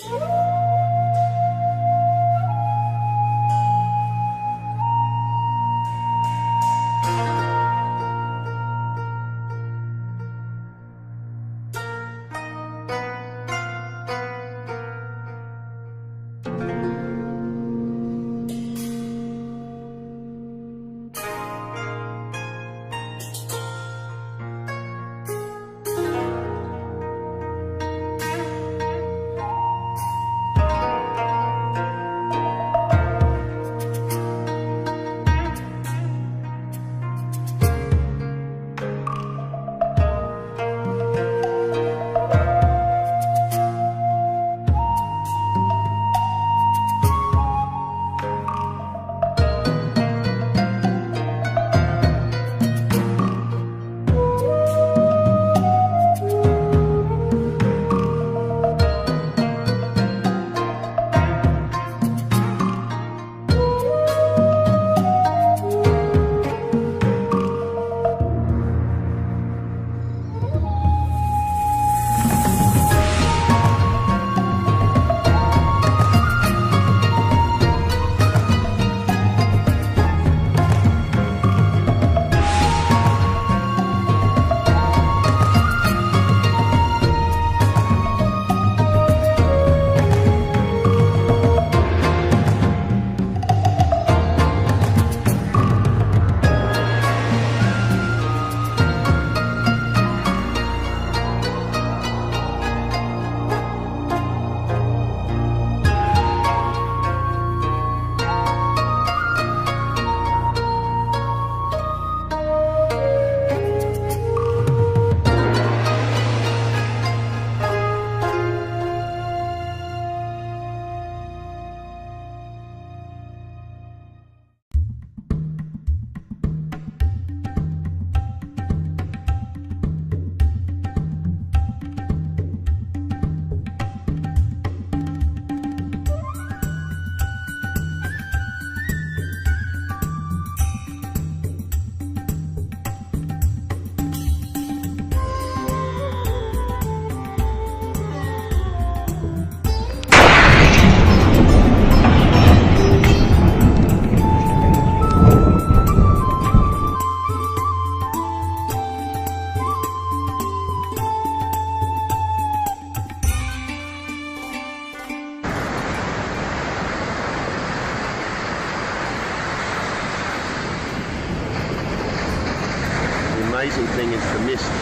mist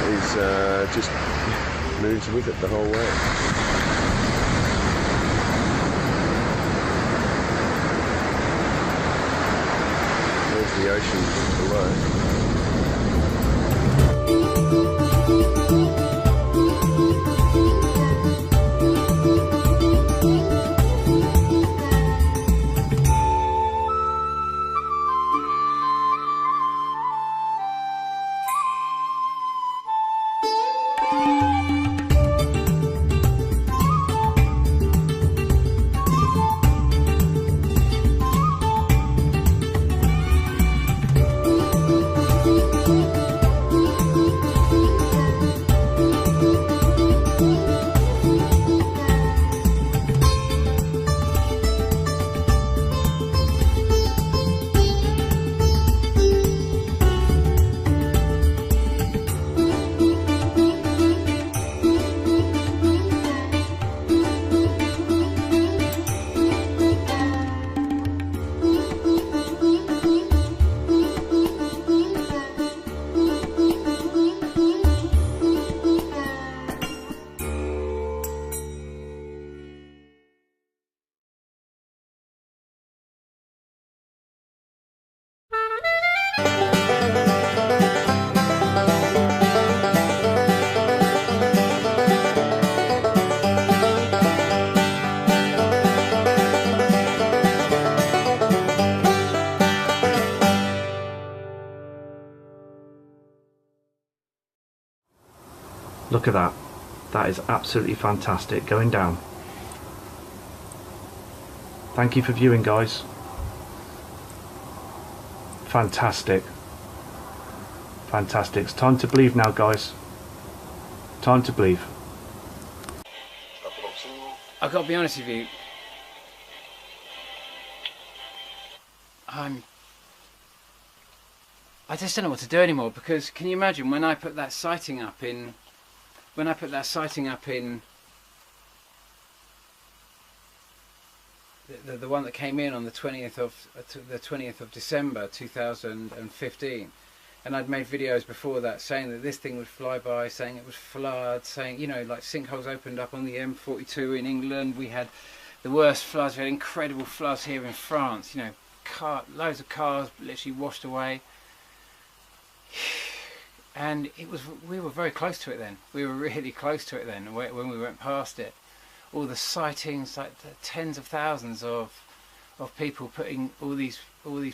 is just moves with it the whole way. There's the ocean below. Look at that. That is absolutely fantastic going down. Thank you for viewing, guys. Fantastic. Fantastic. It's time to believe now, guys. Time to believe. I've got to be honest with you. I just don't know what to do anymore, because can you imagine when I put that sighting up in the one that came in on the 20th of December 2015, and I'd made videos before that saying that this thing would fly by, saying it would flood, saying, you know, like sinkholes opened up on the M42 in England, we had the worst floods, we had incredible floods here in France, you know, loads of cars literally washed away. And we were very close to it then. We were really close to it then when we went past it. All the sightings, like the tens of thousands of people putting all these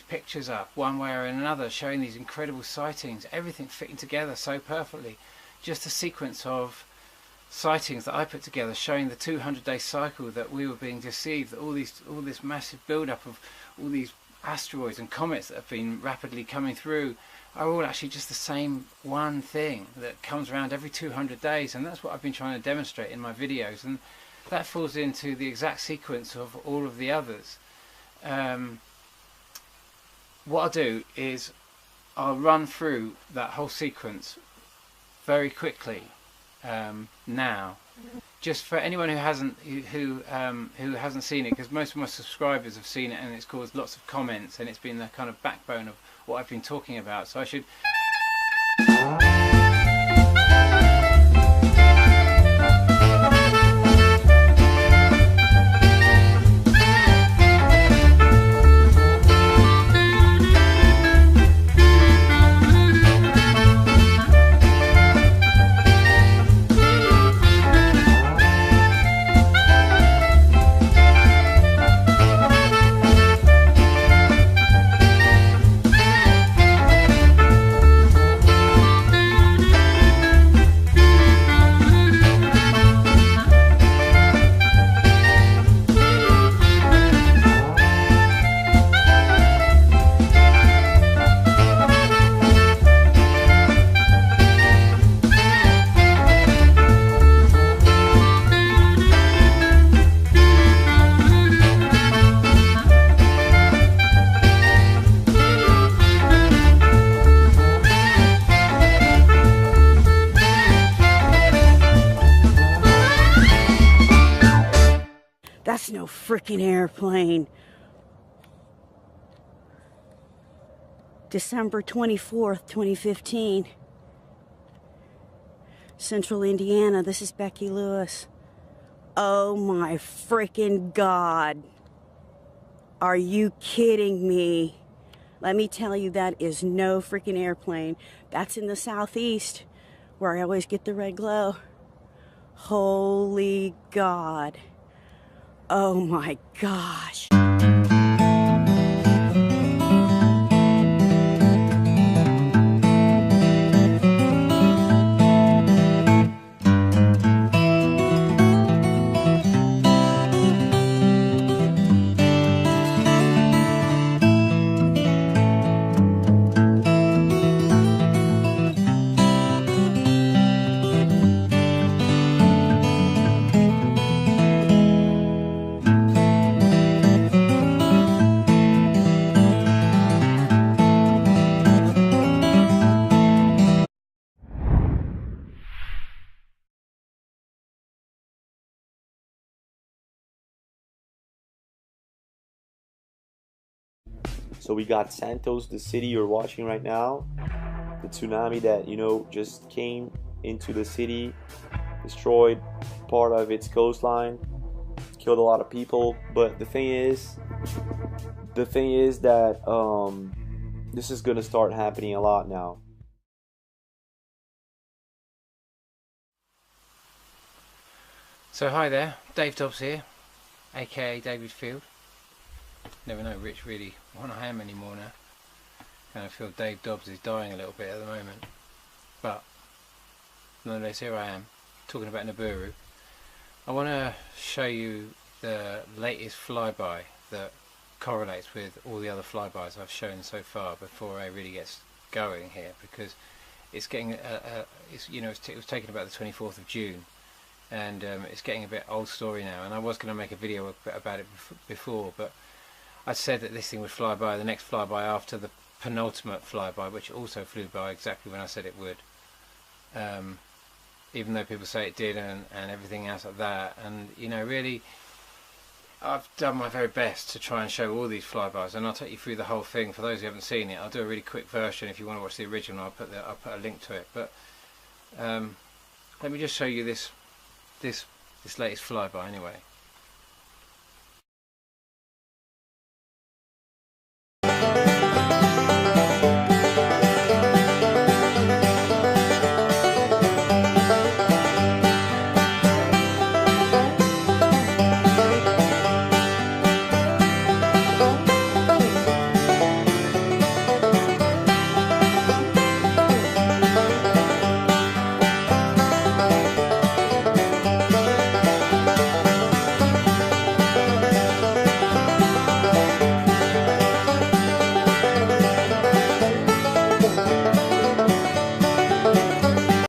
pictures up one way or another, showing these incredible sightings, everything fitting together so perfectly. Just a sequence of sightings that I put together showing the 200-day cycle that we were being deceived, that all this massive build-up of all these asteroids and comets that have been rapidly coming through are all actually just the same one thing that comes around every 200 days, and that's what I've been trying to demonstrate in my videos, and that falls into the exact sequence of all of the others. What I'll do is I'll run through that whole sequence very quickly now, just for anyone who hasn't seen it, because most of my subscribers have seen it and it's caused lots of comments and it's been the kind of backbone of what I've been talking about. So I should That's no freaking airplane. December 24th, 2015. Central Indiana, this is Becky Lewis. Oh my freaking God. Are you kidding me? Let me tell you, that is no freaking airplane. That's in the southeast, where I always get the red glow. Holy God. Oh my gosh. So we got Santos, the city you're watching right now. The tsunami that, you know, just came into the city, destroyed part of its coastline, killed a lot of people. But the thing is that this is gonna start happening a lot now. So hi there, Dave Dobbs here, aka David Field. Never know Rich really what I am anymore now. Kind of feel Dave Dobbs is dying a little bit at the moment. But nonetheless, here I am, talking about Nibiru. I want to show you the latest flyby that correlates with all the other flybys I've shown so far before I really get going here, because it's getting it was taken about the 24th of June, and it's getting a bit old story now. And I was going to make a video about it before, but I said that this thing would fly by, the next flyby after the penultimate flyby, which also flew by exactly when I said it would. Even though people say it did, and everything else like that. And you know, really, I've done my very best to try and show all these flybys, and I'll take you through the whole thing. For those who haven't seen it, I'll do a really quick version. If you want to watch the original, I'll put a link to it. But let me just show you this latest flyby anyway.